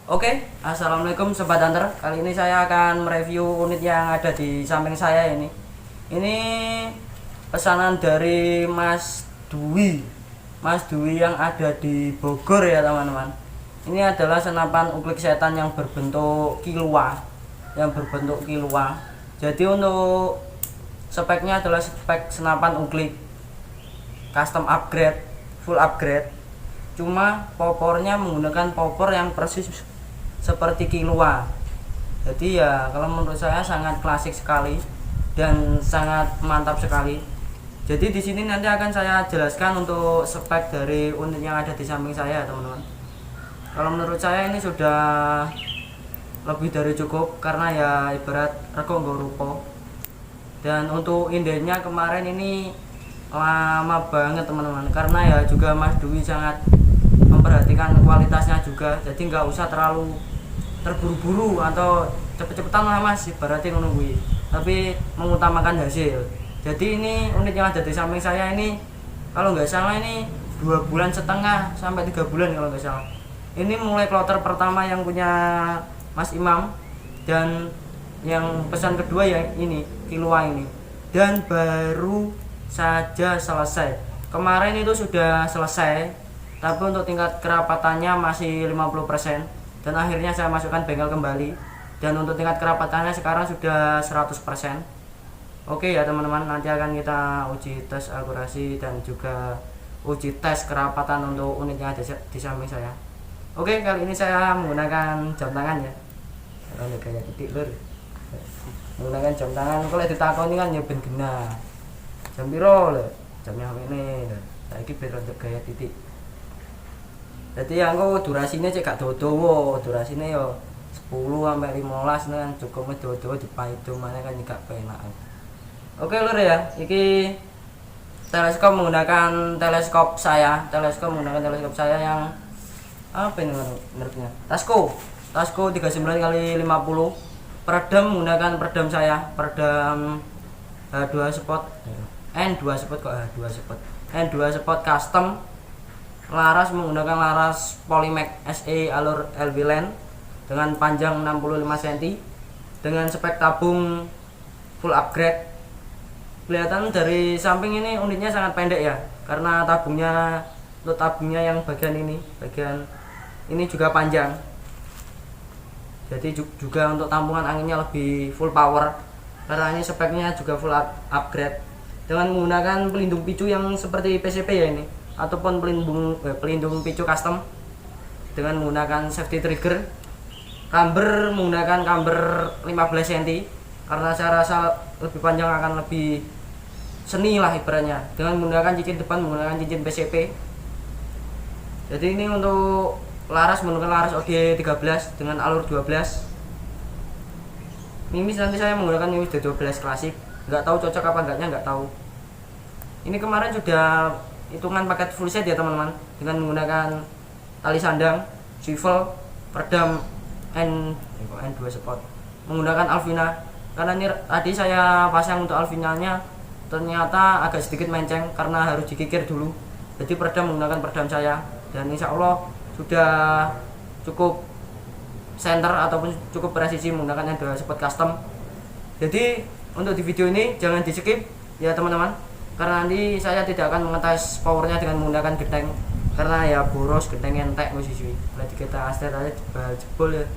Oke, assalamualaikum sobat hunter. Kali ini saya akan mereview unit yang ada di samping saya ini. Ini pesanan dari Mas Dwi, Mas Dwi yang ada di Bogor ya teman-teman. Ini adalah senapan uklik setan yang berbentuk kilua, Jadi untuk speknya adalah spek senapan uklik custom upgrade, full upgrade. Cuma popornya menggunakan popor yang persis seperti kilua. Jadi ya kalau menurut saya sangat klasik sekali dan sangat mantap sekali. Jadi di sini nanti akan saya jelaskan untuk spek dari unit yang ada di samping saya teman-teman. Kalau menurut saya ini sudah lebih dari cukup karena ya ibarat rego nggo rupo. Dan untuk indenya kemarin ini lama banget teman-teman, karena ya juga Mas Dwi sangat memperhatikan kualitasnya juga, jadi nggak usah terlalu terburu-buru atau cepet-cepetan lah Mas, ibaratnya menunggu, tapi mengutamakan hasil. Jadi ini unit yang ada di samping saya ini kalau nggak salah ini 2,5 bulan sampai 3 bulan kalau nggak salah. Ini mulai kloter pertama yang punya Mas Imam, dan yang pesan kedua yang ini kilua ini, dan baru saja selesai. Kemarin itu sudah selesai, tapi untuk tingkat kerapatannya masih 50%, dan akhirnya saya masukkan bengkel kembali, dan untuk tingkat kerapatannya sekarang sudah 100%. Oke ya teman-teman, nanti akan kita uji tes akurasi dan juga uji tes kerapatan untuk unit yang ada di samping saya. Oke, kali ini saya menggunakan jam tangan ya, karena kayak titik lur, menggunakan jam tangan. Kalau ditakoni kan ya ben genah jam piro lho, jamnya ini saiki ben untuk gaya titik. Jadi aku durasinya cek gak dawa-dawa, durasinya yo 10 sampai 15 kan cukup dawa-dawa dipaido mana kan gak penak. Oke lur ya, iki teleskop menggunakan teleskop saya yang apa ini mereknya? Tasco 39x50. Peredam menggunakan peredam saya, peredam N2 spot custom. Laras menggunakan laras Polymax SE alur LV Line dengan panjang 65 cm dengan spek tabung full upgrade. Kelihatan dari samping ini unitnya sangat pendek ya, karena tabungnya yang bagian ini juga panjang. Jadi juga untuk tampungan anginnya lebih full power, karena ini speknya juga full upgrade dengan menggunakan pelindung picu yang seperti PCP ya ini, ataupun pelindung picu custom dengan menggunakan safety trigger. Camber menggunakan camber 15 cm karena saya rasa lebih panjang akan lebih seni lah ibaratnya, dengan menggunakan cincin depan menggunakan cincin PCP. Jadi ini untuk laras menggunakan laras OD13 dengan alur 12. Mimis nanti saya menggunakan mimis 12 klasik, nggak tahu cocok apa enggaknya, nggak tahu. Ini kemarin sudah hitungan paket full set ya teman-teman, dengan menggunakan tali sandang, swivel, peredam N2 spot, menggunakan Alvina. Karena ini tadi saya pasang untuk Alvinanya ternyata agak sedikit menceng karena harus dikikir dulu. Jadi peredam menggunakan peredam saya, dan insya Allah sudah cukup center ataupun cukup presisi menggunakan N2 spot custom. Jadi untuk di video ini jangan di skip ya teman-teman, karena nanti saya tidak akan mengetes powernya dengan menggunakan genteng, karena ya boros genteng entek posisi. Berarti kita aset aja jebol ya.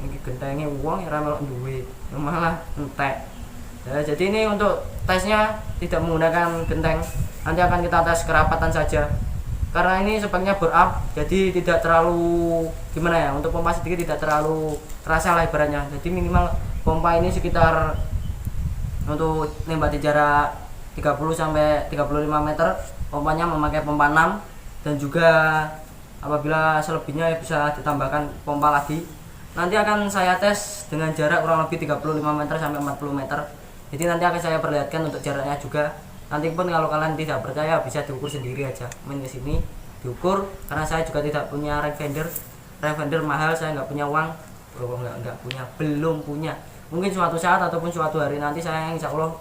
Ini gentengnya uang ya melok duwe, malah entek. Ya, jadi ini untuk tesnya tidak menggunakan genteng, nanti akan kita tes kerapatan saja. Karena ini speknya bore up, jadi tidak terlalu gimana ya, untuk pompa sedikit tidak terlalu terasa lah ibaratnya. Jadi minimal pompa ini sekitar untuk nembak di jarak 30 sampai 35 meter, pompanya memakai pompa 6, dan juga apabila selebihnya bisa ditambahkan pompa lagi. Nanti akan saya tes dengan jarak kurang lebih 35 meter sampai 40 meter. Jadi nanti akan saya perlihatkan untuk jaraknya juga. Nanti pun kalau kalian tidak percaya bisa diukur sendiri aja, main ke sini diukur, karena saya juga tidak punya range finder mahal, saya nggak punya uang. Belum punya. Mungkin suatu saat ataupun suatu hari nanti saya insya Allah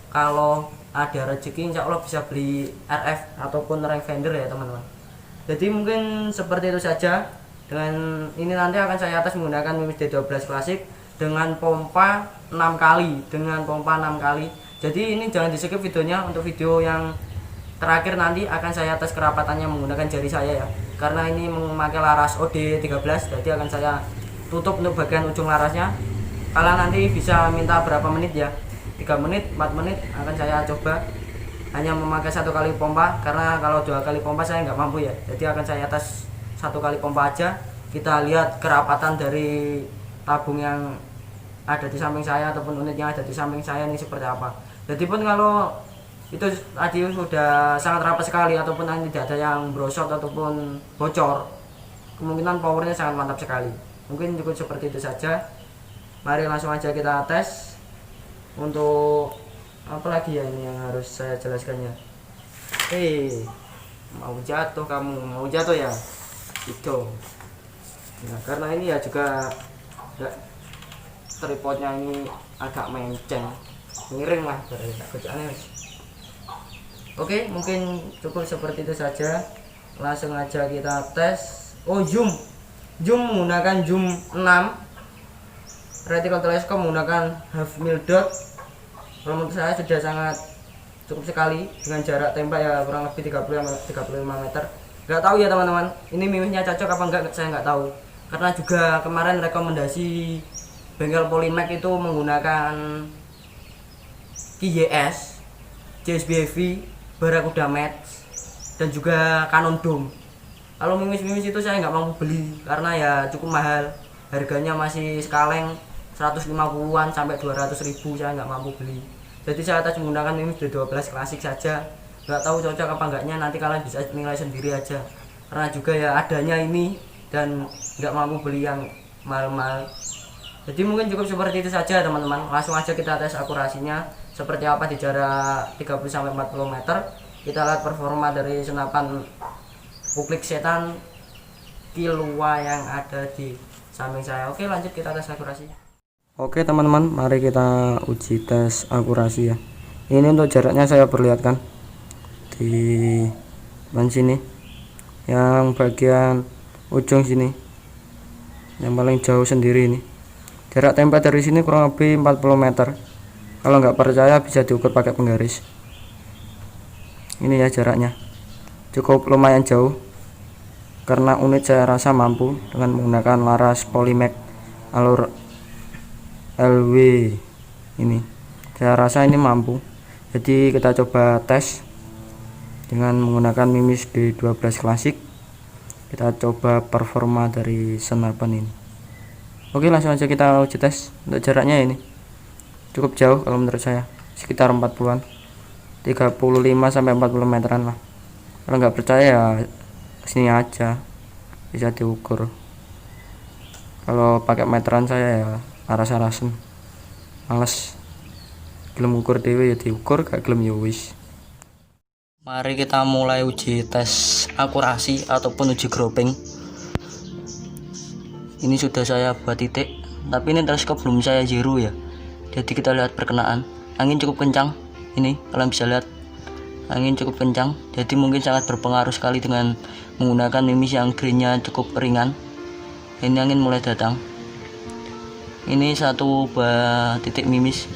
kalau ada rezeki insya Allah bisa beli RF ataupun range finder ya teman-teman. Jadi mungkin seperti itu saja Dengan ini nanti akan saya atas menggunakan Mimis D12 klasik dengan pompa 6 kali, jadi ini jangan di skip videonya. Untuk video yang terakhir nanti akan saya tes kerapatannya menggunakan jari saya ya, karena ini memakai laras OD13, jadi akan saya tutup untuk bagian ujung larasnya. Kalian nanti bisa minta berapa menit ya, 3 menit, 4 menit, akan saya coba hanya memakai 1 kali pompa, karena kalau 2 kali pompa saya nggak mampu ya, jadi akan saya tes 1 kali pompa aja. Kita lihat kerapatan dari tabung yang ada di samping saya ataupun unit yang ada di samping saya ini seperti apa. Jadi pun kalau itu tadi sudah sangat rapat sekali ataupun tidak ada yang brosot ataupun bocor, kemungkinan powernya sangat mantap sekali. Mungkin cukup seperti itu saja. Mari langsung aja kita tes. Untuk apa lagi ya ini yang harus saya jelaskannya. Mau jatuh kamu, mau jatuh ya itu. Nah, karena ini ya juga tripodnya ini agak menceng, miring lah kerjaannya. Oke, mungkin cukup seperti itu saja. Langsung aja kita tes. Zoom menggunakan zoom 6, reticle teleskop menggunakan half mil dot. Kalau menurut saya sudah sangat cukup sekali dengan jarak tembak ya kurang lebih 30-35 meter. Nggak tahu ya teman-teman, ini mimisnya cocok apa enggak, saya nggak tahu. Karena juga kemarin rekomendasi bengkel Polymac itu menggunakan KYS, JSB Heavy, Barakuda Match, dan juga Canon Dome. Kalau mimis-mimis itu saya nggak mampu beli karena ya cukup mahal, harganya masih sekaleng 150-an sampai 200.000, saya nggak mampu beli. Jadi saya atas menggunakan Mimis D12 klasik saja. Nggak tahu cocok apa enggaknya, nanti kalian bisa nilai sendiri aja. Karena juga ya adanya ini dan nggak mampu beli yang mahal-mahal. Jadi mungkin cukup seperti itu saja teman-teman. Langsung aja kita tes akurasinya seperti apa di jarak 30-40 meter. Kita lihat performa dari senapan Uklik Setan Kilua yang ada di samping saya. Oke, lanjut kita tes akurasinya. Oke teman-teman, mari kita uji tes akurasi ya. Ini untuk jaraknya saya perlihatkan di sini, yang bagian ujung sini, yang paling jauh sendiri ini. Jarak tembak dari sini kurang lebih 40 meter. Kalau nggak percaya bisa diukur pakai penggaris. Ini ya jaraknya, cukup lumayan jauh. Karena unit saya rasa mampu dengan menggunakan laras Polymac alur LW ini. Saya rasa ini mampu. Jadi kita coba tes dengan menggunakan Mimis D12 klasik. Kita coba performa dari senapan ini. Oke, langsung aja kita uji tes. Untuk jaraknya ini cukup jauh kalau menurut saya, sekitar 40-an, 35-40 meteran lah. Kalau nggak percaya ya sini aja, bisa diukur. Kalau pakai meteran saya ya aras-arasen, males. Gelem ukur dewe ya diukur, gak gelem ya wis. Mari kita mulai uji tes akurasi ataupun uji grouping. Ini sudah saya buat titik, tapi ini teleskop belum saya zero ya. Jadi kita lihat perkenaan. Angin cukup kencang. Ini kalian bisa lihat, angin cukup kencang. Jadi mungkin sangat berpengaruh sekali dengan menggunakan mimis yang greennya cukup ringan. Ini angin mulai datang. Ini satu buah titik mimis.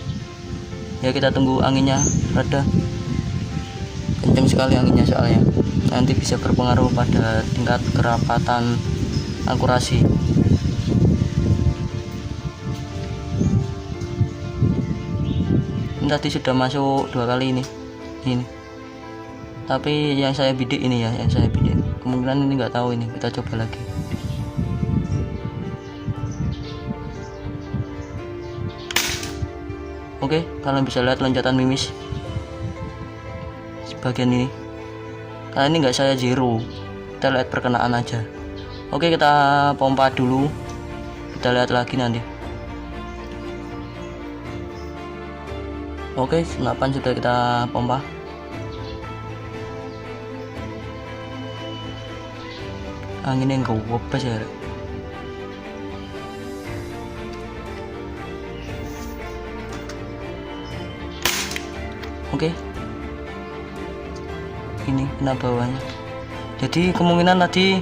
Ya kita tunggu anginnya reda. Kencang sekali anginnya soalnya. Nanti bisa berpengaruh pada tingkat kerapatan akurasi. Ini tadi sudah masuk 2 kali ini. Tapi yang saya bidik ini ya, yang saya bidik. Kemungkinan ini nggak tahu ini. Kita coba lagi. Oke, kalian bisa lihat loncatan mimis sebagian ini. Kali ini nggak saya zero, kita lihat perkenaan aja. Oke, kita pompa dulu, kita lihat lagi nanti. Oke, senapan sudah kita pompa. Anginnya nggak wabas ya. Oke, ini kena bawahnya. Jadi kemungkinan tadi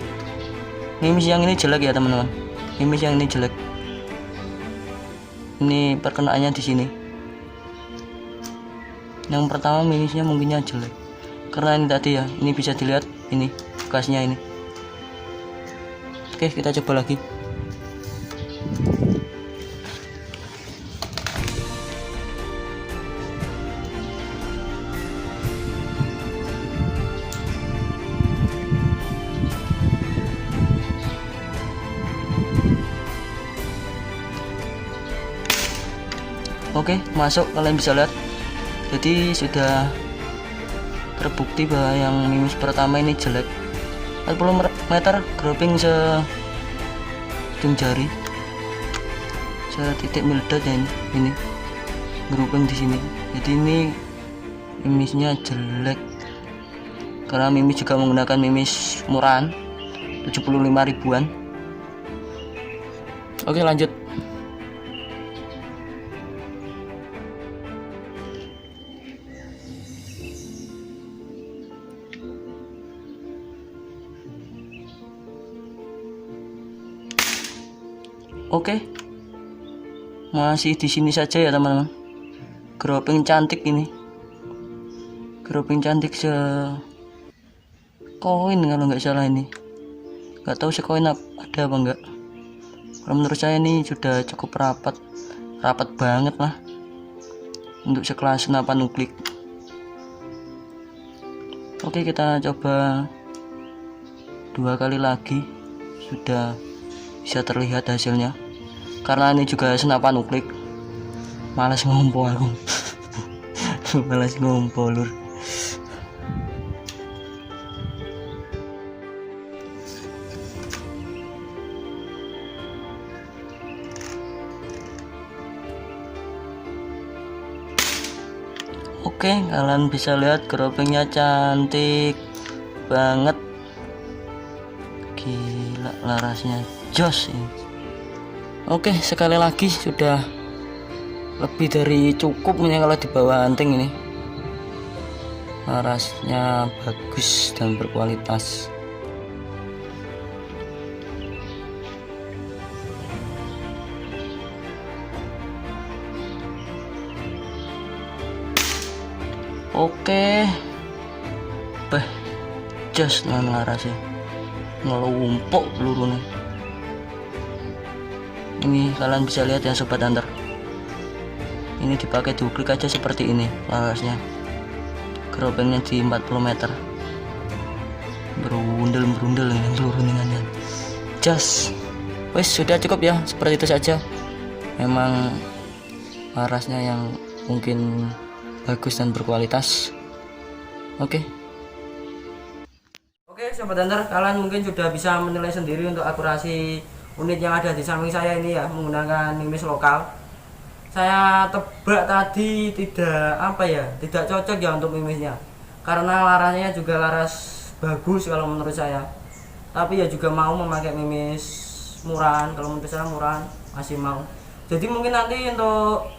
Mimis yang ini jelek ya teman-teman, mimis yang ini jelek. Ini perkenaannya di sini. Yang pertama mimisnya mungkinnya jelek karena ini tadi ya, ini bisa dilihat ini bekasnya ini. Oke, kita coba lagi. Oke, masuk, kalian bisa lihat. Jadi sudah terbukti bahwa yang mimis pertama ini jelek. 40 meter grouping ujung jari, titik mildot ya, ini grouping di sini. Jadi ini mimisnya jelek karena mimis juga menggunakan mimis murahan 75 ribuan. Oke, lanjut. Oke, masih di sini saja ya teman-teman. Grouping cantik ini, grouping cantik koin kalau nggak salah ini. Nggak tahu sekoin ada apa enggak. Kalau menurut saya ini sudah cukup rapat banget lah untuk sekelas senapan nuklik. Oke, kita coba 2 kali lagi, sudah bisa terlihat hasilnya. Karena ini juga senapan nuklik, malas ngompol aku. Malas ngompol lur. Oke, kalian bisa lihat groupingnya cantik banget, gila, larasnya jos ini. Oke, sekali lagi sudah lebih dari cukup ini kalau di bawah anting ini. Larasnya bagus dan berkualitas. Oke, jos nan larasnya ngelumpuk pelurunya. Ini kalian bisa lihat ya sobat hunter, ini dipakai duklik aja seperti ini larasnya. Groupingnya di 40 meter, berundel ini pelurunya. Jas, wes sudah cukup ya, seperti itu saja. Memang larasnya yang mungkin bagus dan berkualitas. Oke, sobat hunter, kalian mungkin sudah bisa menilai sendiri untuk akurasi unit yang ada di samping saya ini ya, menggunakan mimis lokal. Saya tebak tadi tidak cocok ya untuk mimisnya, karena larasnya juga laras bagus kalau menurut saya, tapi ya juga mau memakai mimis murahan. Kalau menurut saya murahan masih mau. Jadi mungkin nanti untuk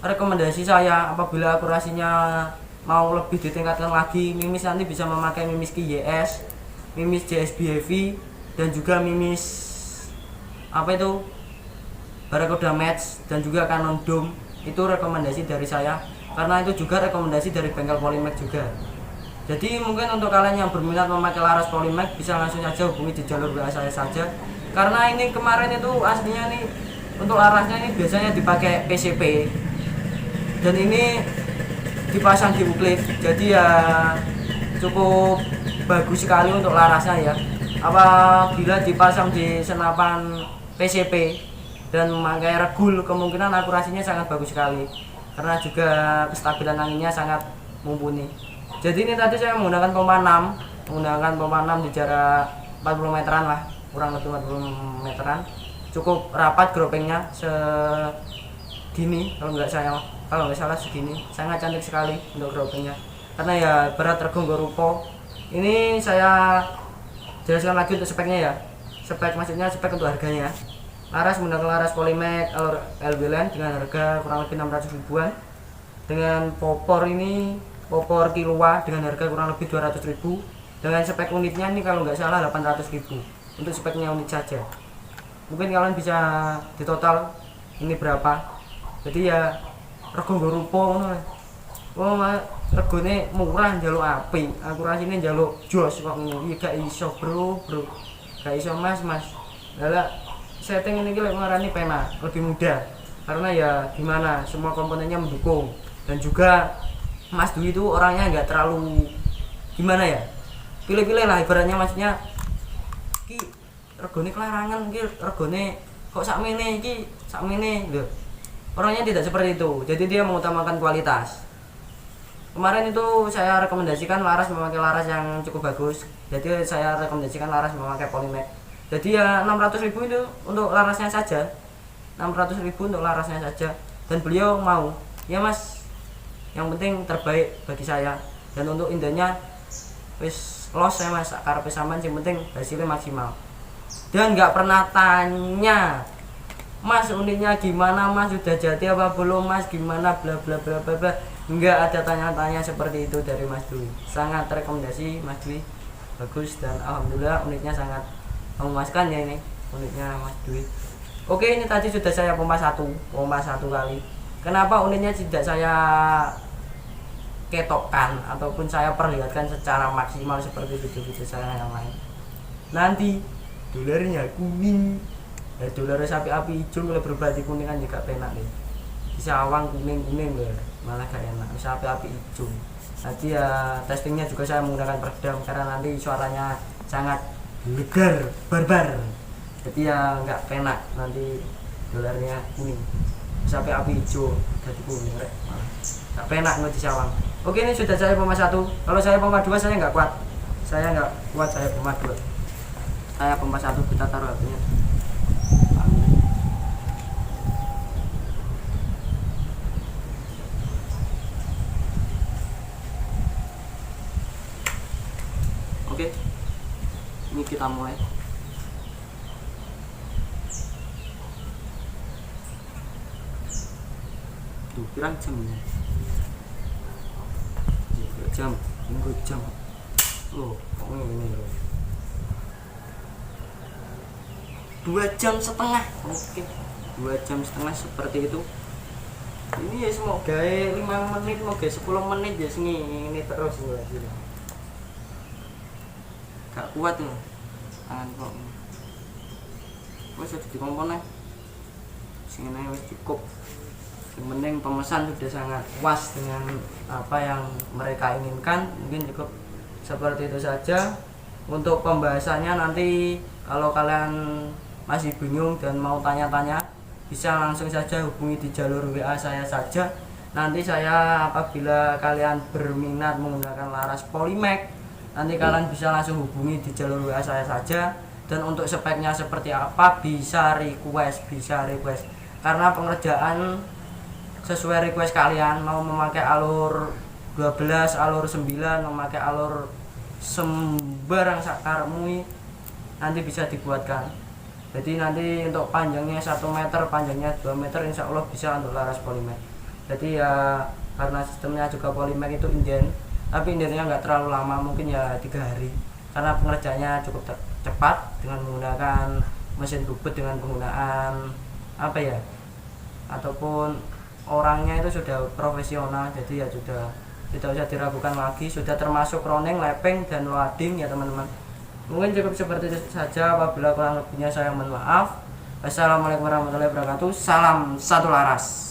rekomendasi saya, apabila akurasinya mau lebih ditingkatkan lagi, mimis nanti bisa memakai mimis KYS, mimis JSB Heavy, dan juga mimis Barakuda Match, dan juga Canon Dome. Itu rekomendasi dari saya, karena itu juga rekomendasi dari bengkel Polymac juga. Jadi mungkin untuk kalian yang berminat memakai laras Polymac bisa langsung saja hubungi di jalur WA saya saja, karena ini kemarin itu aslinya nih untuk larasnya ini biasanya dipakai PCP, dan ini dipasang di uklip. Jadi ya cukup bagus sekali untuk larasnya ya. Apabila dipasang di senapan PCP dan memakai regul, kemungkinan akurasinya sangat bagus sekali, karena juga kestabilan anginnya sangat mumpuni. Jadi ini tadi saya menggunakan pompa 6 di jarak 40 meteran lah, kurang lebih 40 meteran. Cukup rapat groupingnya segini, kalau nggak salah segini. Sangat cantik sekali untuk groupingnya, karena ya berat tergonggo rupo. Ini saya jelaskan lagi untuk speknya ya. Maksudnya spek untuk harganya. Laras menggunakan laras Polymac alur LB-Line dengan harga kurang lebih 600 ribuan. Dengan popor Kilua dengan harga kurang lebih 200 ribu. Dengan spek unitnya ini kalau nggak salah 800 ribu. untuk speknya unit saja. Mungkin kalian bisa di total ini berapa, jadi ya rego nggo rupa ngono. Wong regone murah njaluk apik, akurasine njaluk jos kok ngono. Iki gak iso, Bro. Gak iso, Mas. Lah setting ini lek ngarani pena lebih mudah. Karena ya gimana, semua komponennya mendukung. Dan juga Mas Dwi itu orangnya nggak terlalu gimana ya, pilih-pilih lah ibaratnya, maksudnya ki regone kelarangan, ki regone kok sakmene, iki sakmene lho. Orangnya tidak seperti itu, jadi dia mengutamakan kualitas. Kemarin itu saya rekomendasikan laras memakai laras yang cukup bagus, jadi saya rekomendasikan laras memakai Polymax. Jadi ya 600.000 itu untuk larasnya saja, 600.000 untuk larasnya saja. Dan beliau mau, ya Mas, yang penting terbaik bagi saya. Dan untuk indahnya wis los ya Mas, karepe sampean sing penting hasilnya maksimal. Dan nggak pernah tanya, Mas unitnya gimana Mas, sudah jadi apa belum Mas, gimana bla bla bla bla bla. Nggak ada tanya-tanya seperti itu dari Mas Dwi. Sangat rekomendasi Mas Dwi, bagus, dan alhamdulillah unitnya sangat memuaskan ya ini unitnya Mas Dwi. Oke, ini tadi sudah saya pompa satu kali. Kenapa unitnya tidak saya ketokkan ataupun saya perlihatkan secara maksimal seperti video-video saya yang lain? Nanti dolarnya kuning, dolar sapi api hijau kalau berbati kuning kan juga penak nih. Di sawang kuning loh, malah gak enak. Sapi api hijau. Nanti ya testingnya juga saya menggunakan peredam karena nanti suaranya sangat legar, barbar. Jadi ya nggak penak, nanti dolarnya kuning. Sapi api hijau jadi kuning rek. Nggak penak nggak di sawang. Oke, ini sudah saya pompa 1. Kalau saya pompa 2 saya nggak kuat. Saya pompa 2. Saya pompa 1, kita taruh HP-nya. Oke, ini kita mulai. Tuh, pirang jamnya? jam. Loh, kok ini loh. 2,5 jam. Oke, 2,5 jam seperti itu. Ini ya semoga 5 menit, semoga 10 menit ya ini terus ya. Gak kuat nih tangan kok. Wes jadi komponen sini wis cukup. Yang penting pemesan sudah sangat puas dengan apa yang mereka inginkan. Mungkin cukup seperti itu saja untuk pembahasannya. Nanti kalau kalian masih bingung dan mau tanya-tanya, bisa langsung saja hubungi di jalur WA saya saja. Nanti saya apabila kalian berminat menggunakan laras Polymax, nanti kalian bisa langsung hubungi di jalur WA saya saja. Dan untuk speknya seperti apa bisa request karena pengerjaan sesuai request kalian. Mau memakai alur 12, alur 9, memakai alur sembarang sakarmu nanti bisa dibuatkan. Jadi nanti untuk panjangnya 1 meter, panjangnya 2 meter, insya Allah bisa untuk laras Polymax. Jadi ya karena sistemnya juga Polymax itu inden, tapi indennya nggak terlalu lama, mungkin ya 3 hari karena pengerjaannya cukup cepat dengan menggunakan mesin bubut, dengan penggunaan apa ya, ataupun orangnya itu sudah profesional. Jadi ya sudah tidak usah diragukan lagi, sudah termasuk roning, lepeng, dan loading ya teman-teman. Mungkin cukup seperti itu saja. Apabila kurang lebihnya saya mohon maaf. Wassalamualaikum warahmatullahi wabarakatuh. Salam satu laras.